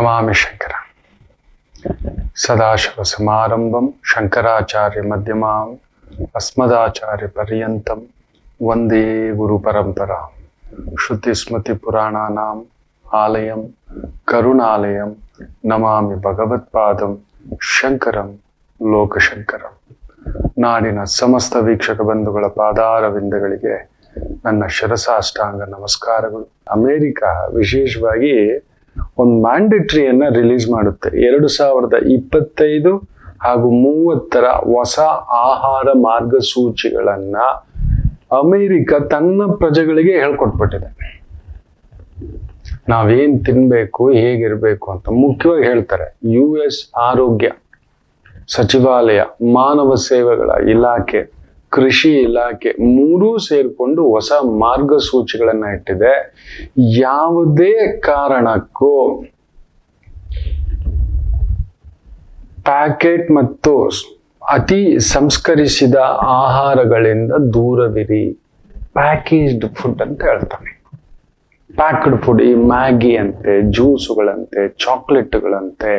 ನಮಾಮಿ ಶಂಕರ ಸದಾಶಿವ ಸಮಾರಂಭಂ ಶಂಕರಾಚಾರ್ಯ ಮಧ್ಯಮಾಂ ಅಸ್ಮದಾಚಾರ್ಯ ಪರ್ಯಂತಂ ವಂದೇ ಗುರು ಪರಂಪರಾ ಶ್ರುತಿ ಸ್ಮೃತಿ ಪುರಾಣಾನಾಂ ಆಲಯಂ ಕರುಣಾಲಯಂ ನಮಾಮಿ ಭಗವತ್ಪಾದಂ ಶಂಕರಂ ಲೋಕಶಂಕರಂ. ನಾಡಿನ ಸಮಸ್ತ ವೀಕ್ಷಕ ಬಂಧುಗಳ ಪಾದಾರವಿಂದಗಳಿಗೆ ನನ್ನ ಶಿರಸಾಷ್ಟಾಂಗ ನಮಸ್ಕಾರಗಳು. ಅಮೆರಿಕ ವಿಶೇಷವಾಗಿ ಒಂದು ಮ್ಯಾಂಡೇಟರಿಯನ್ನ ರಿಲೀಸ್ ಮಾಡುತ್ತೆ. 2025 ಹಾಗೂ 30 ಹೊಸ ಆಹಾರ ಮಾರ್ಗಸೂಚಿಗಳನ್ನ ಅಮೆರಿಕ ತನ್ನ ಪ್ರಜೆಗಳಿಗೆ ಹೇಳ್ಕೊಟ್ಬಿಟ್ಟಿದೆ. ನಾವೇನ್ ತಿನ್ಬೇಕು, ಹೇಗಿರ್ಬೇಕು ಅಂತ ಮುಖ್ಯವಾಗಿ ಹೇಳ್ತಾರೆ. US ಆರೋಗ್ಯ ಸಚಿವಾಲಯ, ಮಾನವ ಸೇವೆಗಳ ಇಲಾಖೆ, ಕೃಷಿ ಇಲಾಖೆ ಮೂರೂ ಸೇರ್ಕೊಂಡು ಹೊಸ ಮಾರ್ಗಸೂಚಿಗಳನ್ನ ಇಟ್ಟಿದೆ. ಯಾವುದೇ ಕಾರಣಕ್ಕೂ ಪ್ಯಾಕೆಟ್ ಮತ್ತು ಅತಿ ಸಂಸ್ಕರಿಸಿದ ಆಹಾರಗಳಿಂದ ದೂರವಿರಿ. ಪ್ಯಾಕೇಜ್ಡ್ ಫುಡ್ ಅಂತ ಹೇಳ್ತಾನೆ. ಪ್ಯಾಕ್ಡ್ ಫುಡ್, ಈ ಮ್ಯಾಗಿ ಅಂತೆ, ಜ್ಯೂಸುಗಳಂತೆ, ಚಾಕ್ಲೇಟ್ಗಳಂತೆ,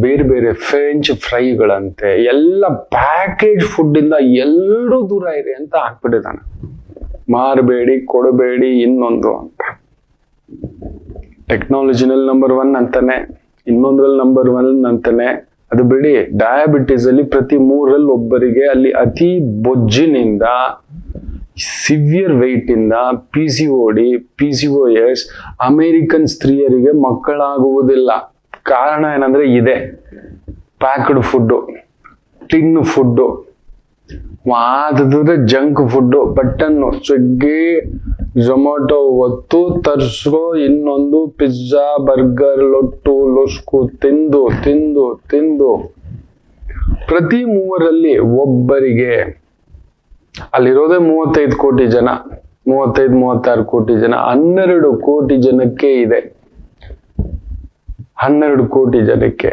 ಬೇರೆ ಬೇರೆ ಫ್ರೆಂಚ್ ಫ್ರೈಗಳಂತೆ ಎಲ್ಲ ಪ್ಯಾಕೇಜ್ ಫುಡ್ ಇಂದ ಎಲ್ಲರೂ ದೂರ ಇರಿ ಅಂತ ಹಾಕ್ಬಿಟ್ಟಿದ್ದಾನೆ. ಮಾರಬೇಡಿ, ಕೊಡಬೇಡಿ, ಇನ್ನೊಂದು ಅಂತ. ಟೆಕ್ನಾಲಜಿನಲ್ಲಿ ನಂಬರ್ 1 ಅಂತಾನೆ, ಇನ್ನೊಂದ್ರಲ್ಲಿ ನಂಬರ್ 1 ಅಂತಾನೆ. ಅದು ಬಿಡಿ, ಡಯಾಬಿಟಿಸ್ ಅಲ್ಲಿ ಪ್ರತಿ 3ರಲ್ಲಿ ಒಬ್ಬರಿಗೆ, ಅಲ್ಲಿ ಅತಿ ಬೊಜ್ಜಿನಿಂದ, ಸಿವಿಯರ್ ವೆಯ್ಟ್ ಇಂದ, PCOD, PCOS, ಅಮೆರಿಕನ್ ಸ್ತ್ರೀಯರಿಗೆ ಮಕ್ಕಳಾಗುವುದಿಲ್ಲ. ಕಾರಣ ಏನಂದ್ರೆ ಇದೆ, ಪ್ಯಾಕ್ಡ್ ಫುಡ್ಡು, ಟಿನ್ ಫುಡ್ಡು, ಮಾದ್ರೆ junk food, button, Swiggy, Zomato ಒತ್ತು ತರ್ಸ್ಕೋ, ಇನ್ನೊಂದು ಪಿಜ್ಜಾ, ಬರ್ಗರ್, ಲೊಟ್ಟು ಲೊಸ್ಕು ತಿಂದು ತಿಂದು ತಿಂದು ಪ್ರತಿ 3ರಲ್ಲಿ ಒಬ್ಬರಿಗೆ, ಅಲ್ಲಿರೋದೇ 35 ಕೋಟಿ ಜನ, 35-36 ಕೋಟಿ ಜನ, 12 ಕೋಟಿ ಜನಕ್ಕೆ ಇದೆ. 12 ಕೋಟಿ ಜನಕ್ಕೆ.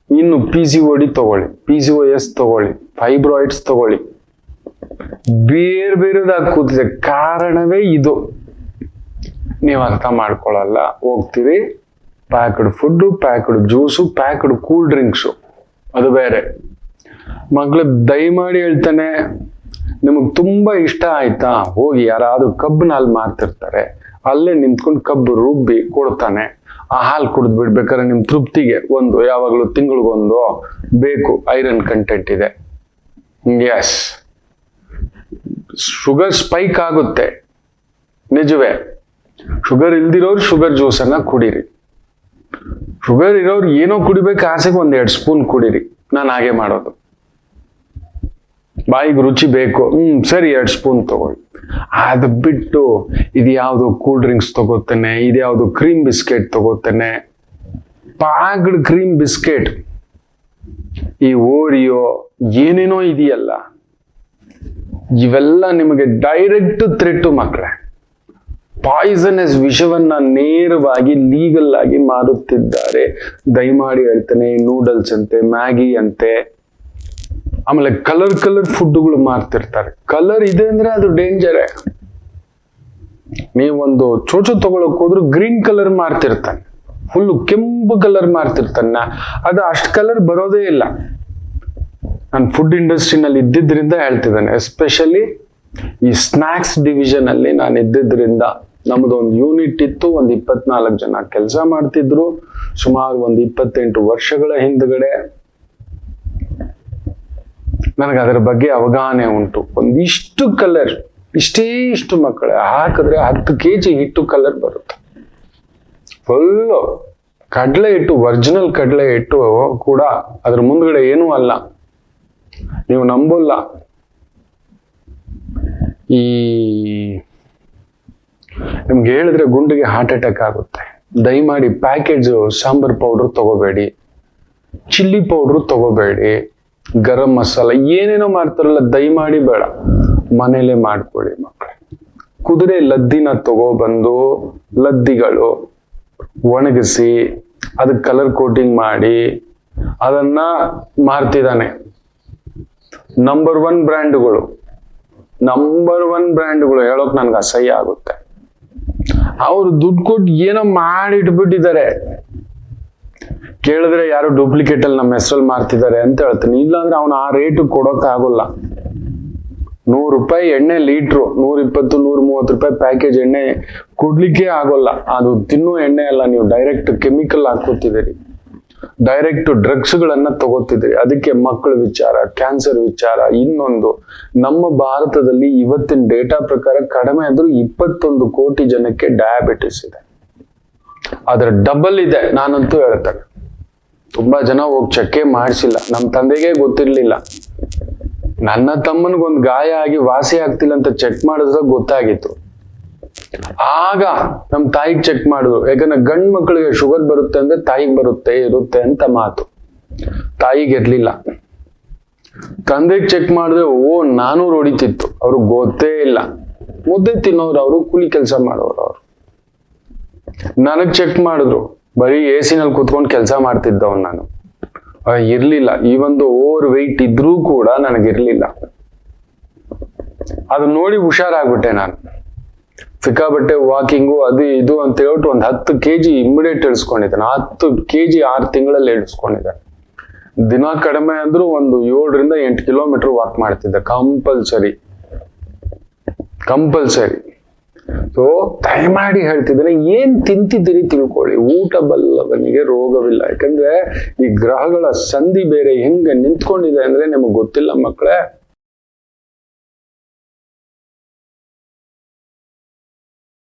ಇನ್ನು PCOD ತಗೊಳ್ಳಿ, PCOS ತಗೊಳ್ಳಿ, ಫೈಬ್ರಾಯ್ಡ್ಸ್ ತಗೊಳ್ಳಿ, ಬೇರೆ ಬೇರೆದಾಗಿ ಕೂತಿದೆ. ಕಾರಣವೇ ಇದು. ನೀವು ಅರ್ಥ ಮಾಡ್ಕೊಳ್ಳಲ್ಲ. ಹೋಗ್ತೀರಿ, packed food, packed juice, packed cool drinks, ಅದು ಬೇರೆ. ಮಕ್ಳು ದಯಮಾಡಿ ಹೇಳ್ತಾನೆ, ನಿಮಗ್ ತುಂಬಾ ಇಷ್ಟ ಆಯ್ತಾ, ಹೋಗಿ ಯಾರಾದ್ರೂ ಕಬ್ಬನ ಹಾಲು ಮಾರ್ತಿರ್ತಾರೆ, ಅಲ್ಲೇ ನಿಂತ್ಕೊಂಡು ಕಬ್ಬು ರುಬ್ಬಿ ಕೊಡ್ತಾನೆ. ಆ ಹಾಲು ಕುಡಿದ್ ಬಿಡ್ಬೇಕಾದ್ರೆ ನಿಮ್ ತೃಪ್ತಿಗೆ ಒಂದು, ಯಾವಾಗ್ಲೂ ತಿಂಗಳಿಗೊಂದು ಬೇಕು, ಐರನ್ ಕಂಟೆಂಟ್ ಇದೆ. ಎಸ್, ಶುಗರ್ ಸ್ಪೈಕ್ ಆಗುತ್ತೆ, ನಿಜವೇ. ಶುಗರ್ ಇಲ್ದಿರೋರು ಶುಗರ್ ಜ್ಯೂಸ್ ಅನ್ನ ಕುಡೀರಿ. ಶುಗರ್ ಇರೋರು ಏನೋ ಕುಡಿಬೇಕು ಆಸೆಗೆ 1-2 ಸ್ಪೂನ್ ಕುಡೀರಿ. ನಾನು ಹಾಗೆ ಮಾಡೋದು. ಬಾಯಿಗೆ ರುಚಿ ಬೇಕು, ಸರಿ 2 ಸ್ಪೂನ್ ತಗೊಳ್ಳಿ. ಅದು ಬಿಟ್ಟು ಇದು ಯಾವುದು ಕೂಲ್ ಡ್ರಿಂಕ್ಸ್ ತಗೋತೇನೆ, ಇದು ಯಾವುದು ಕ್ರೀಮ್ ಬಿಸ್ಕೆಟ್ ತಗೋತೇನೆ, ಪ್ಯಾಕ್ಡ್ ಕ್ರೀಮ್ ಬಿಸ್ಕೆಟ್, ಈ ಓರಿಯೋ ಏನೇನೋ ಇದೆಯಲ್ಲ, ಇವೆಲ್ಲ ನಿಮಗೆ ಡೈರೆಕ್ಟ್ ಥ್ರೆಟ್ ಮಕ್ಕಳೇ. ಪಾಯ್ಸನಸ್ ವಿಷವನ್ನ ನೇರವಾಗಿ ಲೀಗಲ್ ಆಗಿ ಮಾರುತ್ತಿದ್ದಾರೆ. ದಯಮಾಡಿ ಹೇಳ್ತಾನೆ, ನೂಡಲ್ಸ್ ಅಂತೆ, ಮ್ಯಾಗಿ ಅಂತೆ, ಆಮೇಲೆ ಕಲರ್ ಫುಡ್ಗಳು ಮಾರ್ತಿರ್ತಾರೆ. ಕಲರ್ ಇದೆ ಅಂದ್ರೆ ಅದು ಡೇಂಜರೇ. ನೀವೊಂದು ಚೋಚು ತಗೊಳಕ್ ಹೋದ್ರು ಗ್ರೀನ್ ಕಲರ್ ಮಾರ್ತಿರ್ತಾನೆ, ಫುಲ್ ಕೆಂಪು ಕಲರ್ ಮಾರ್ತಿರ್ತಾನೆ. ಅದು ಅಷ್ಟು ಕಲರ್ ಬರೋದೇ ಇಲ್ಲ. ನಾನು ಫುಡ್ ಇಂಡಸ್ಟ್ರಿನಲ್ಲಿ ಇದ್ದಿದ್ರಿಂದ ಹೇಳ್ತಿದ್ದೇನೆ. ಎಸ್ಪೆಷಲಿ ಈ ಸ್ನಾಕ್ಸ್ ಡಿವಿಷನ್ ಅಲ್ಲಿ ನಾನು ಇದ್ದಿದ್ರಿಂದ, ನಮ್ದು ಒಂದು ಯೂನಿಟ್ ಇತ್ತು. ಒಂದು 24 ಜನ ಕೆಲಸ ಮಾಡ್ತಿದ್ರು. ಸುಮಾರು ಒಂದು 28 ವರ್ಷಗಳ ಹಿಂದ್ಗಡೆ ನನಗೆ ಅದರ ಬಗ್ಗೆ ಅವಗಾಹನೆ ಉಂಟು. ಒಂದಿಷ್ಟು ಕಲರ್, ಇಷ್ಟು ಮಕ್ಕಳು ಹಾಕಿದ್ರೆ 10 kg ಹಿಟ್ಟು ಕಲರ್ ಬರುತ್ತೆ. ಫುಲ್ಲು ಕಡಲೆ ಹಿಟ್ಟು, ಒರಿಜಿನಲ್ ಕಡಲೆ ಹಿಟ್ಟು ಕೂಡ ಅದ್ರ ಮುಂದ್ಗಡೆ ಏನೂ ಅಲ್ಲ. ನೀವು ನಂಬಲ್ಲ. ಈ ನಿಮ್ಗೆ ಹೇಳಿದ್ರೆ ಗುಂಡಿಗೆ ಹಾರ್ಟ್ ಅಟ್ಯಾಕ್ ಆಗುತ್ತೆ. ದಯಮಾಡಿ ಪ್ಯಾಕೇಜ್ ಸಾಂಬಾರ್ ಪೌಡರ್ ತಗೋಬೇಡಿ, ಚಿಲ್ಲಿ ಪೌಡರ್ ತಗೋಬೇಡಿ, ಗರಂ ಮಸಾಲ ಏನೇನೋ ಮಾಡ್ತಾರಲ್ಲ, ದಯಮಾಡಿ ಬೇಡ. ಮನೇಲೆ ಮಾಡ್ಕೊಳ್ಳಿ ಮಕ್ಕಳೇ. ಕುದುರೆ ಲದ್ದಿನ ತಗೋಬಂದು, ಲದ್ದಿಗಳು ಒಣಗಿಸಿ ಅದಕ್ಕೆ ಕಲರ್ ಕೋಟಿಂಗ್ ಮಾಡಿ ಅದನ್ನ ಮಾರ್ತಿದ್ದಾನೆ. ನಂಬರ್ 1 ಬ್ರ್ಯಾಂಡ್ಗಳು, ಹೇಳೋಕ್ ನನ್ಗೆ ಅಸಹ್ಯ ಆಗುತ್ತೆ. ಅವ್ರು ದುಡ್ಡು ಕೊಟ್ಟು ಏನೋ ಮಾಡಿಟ್ಬಿಟ್ಟಿದ್ದಾರೆ. ಕೇಳಿದ್ರೆ ಯಾರು ಡೂಪ್ಲಿಕೇಟ್ ಅಲ್ಲಿ ನಮ್ಮ ಹೆಸರಲ್ಲಿ ಮಾರ್ತಿದ್ದಾರೆ ಅಂತ ಹೇಳ್ತೀನಿ. ಇಲ್ಲಾಂದ್ರೆ ಅವನು ಆ ರೇಟು ಕೊಡೋಕ್ ಆಗೋಲ್ಲ. 100 ರೂಪಾಯಿ ಎಣ್ಣೆ ಲೀಟ್ರು, 120, 130 ರೂಪಾಯಿ ಪ್ಯಾಕೇಜ್ ಎಣ್ಣೆ ಕೊಡ್ಲಿಕ್ಕೆ ಆಗೋಲ್ಲ. ಅದು ತಿನ್ನೋ ಎಣ್ಣೆ ಅಲ್ಲ, ನೀವು ಡೈರೆಕ್ಟ್ ಕೆಮಿಕಲ್ ಹಾಕೋತಿದ್ದೀರಿ, ಡೈರೆಕ್ಟ್ ಡ್ರಗ್ಸ್ಗಳನ್ನ ತಗೋತಿದ್ದೀರಿ. ಅದಕ್ಕೆ ಮಕ್ಕಳ ವಿಚಾರ, ಕ್ಯಾನ್ಸರ್ ವಿಚಾರ. ಇನ್ನೊಂದು, ನಮ್ಮ ಭಾರತದಲ್ಲಿ ಇವತ್ತಿನ ಡೇಟಾ ಪ್ರಕಾರ ಕಡಿಮೆ ಅಂದ್ರೂ 21 ಕೋಟಿ ಜನಕ್ಕೆ ಡಯಾಬಿಟಿಸ್ ಇದೆ. ಅದರ ಡಬಲ್ ಇದೆ ನಾನಂತೂ ಹೇಳ್ತೇನೆ. ತುಂಬಾ ಜನ ಹೋಗಿ ಚೆಕ್ ಮಾಡಿಸಿಲ್ಲ. ನಮ್ಮ ತಂದೆಗೆ ಗೊತ್ತಿರ್ಲಿಲ್ಲ. ನನ್ನ ತಮ್ಮನಿಗೊಂದು ಗಾಯ ಆಗಿ ವಾಸಿ ಆಗ್ತಿಲ್ಲ ಅಂತ ಚೆಕ್ ಮಾಡಿದ್ರೆ ಗೊತ್ತಾಗಿತ್ತು. ಆಗ ನಮ್ಮ ತಾಯಿಗೆ ಚೆಕ್ ಮಾಡಿದ್ರು. ಯಾಕಂದ್ರೆ ಗಂಡು ಮಕ್ಕಳಿಗೆ ಶುಗರ್ ಬರುತ್ತೆ ಅಂದ್ರೆ ತಾಯಿಗೆ ಇರುತ್ತೆ ಅಂತ ಮಾತು. ತಾಯಿಗೆ ಇರ್ಲಿಲ್ಲ. ತಂದೆಗೆ ಚೆಕ್ ಮಾಡಿದ್ರೆ 400 ಹೊಡಿತಿತ್ತು. ಅವ್ರಿಗೆ ಗೊತ್ತೇ ಇಲ್ಲ. ಮುದ್ದೆ ತಿನ್ನೋರು ಅವರು, ಕೂಲಿ ಕೆಲಸ ಮಾಡೋರು ಅವರು. ನನಗ್ ಚೆಕ್ ಮಾಡಿದ್ರು. ಬರೀ AC ನಲ್ಲಿ ಕೂತ್ಕೊಂಡು ಕೆಲಸ ಮಾಡ್ತಿದ್ದವ್ ನಾನು. ಇರ್ಲಿಲ್ಲ. ಈ ಒಂದು ಓವರ್ ವೆಯ್ಟ್ ಇದ್ರೂ ಕೂಡ ನನಗಿರ್ಲಿಲ್ಲ. ಅದು ನೋಡಿ ಹುಷಾರಾಗ್ಬಿಟ್ಟೆ ನಾನು. ಸಿಕ್ಕಾಬಟ್ಟೆ ವಾಕಿಂಗು ಅದು ಇದು ಅಂತ ಹೇಳ್ಬಿಟ್ಟು ಒಂದು 10 kg ಇಮ್ಮಿಡಿಯೇಟ್ ಇಳಿಸ್ಕೊಂಡಿದ್ದಾನೆ. 10 kg 6 ತಿಂಗಳಲ್ಲಿ ಇಳಿಸ್ಕೊಂಡಿದ್ದಾನೆ. ದಿನ ಕಡಿಮೆ ಅಂದ್ರೂ ಒಂದು 7 ರಿಂದ 8 ಕಿಲೋಮೀಟರ್ ವಾಕ್ ಮಾಡ್ತಿದ್ದೆ ಕಂಪಲ್ಸರಿ. ಸೊ ದಯಮಾಡಿ ಹೇಳ್ತಿದ್ದೇನೆ, ಏನ್ ತಿಂತಿದ್ದೀರಿ ತಿಳ್ಕೊಳ್ಳಿ. ಊಟ ಬಲ್ಲವನಿಗೆ ರೋಗವಿಲ್ಲ. ಯಾಕಂದ್ರೆ ಈ ಗ್ರಹಗಳ ಸಂಧಿ ಬೇರೆ ಹೆಂಗೆ ನಿಂತ್ಕೊಂಡಿದೆ ಅಂದ್ರೆ ನಿಮಗೆ ಗೊತ್ತಿಲ್ಲ ಮಕ್ಕಳೇ.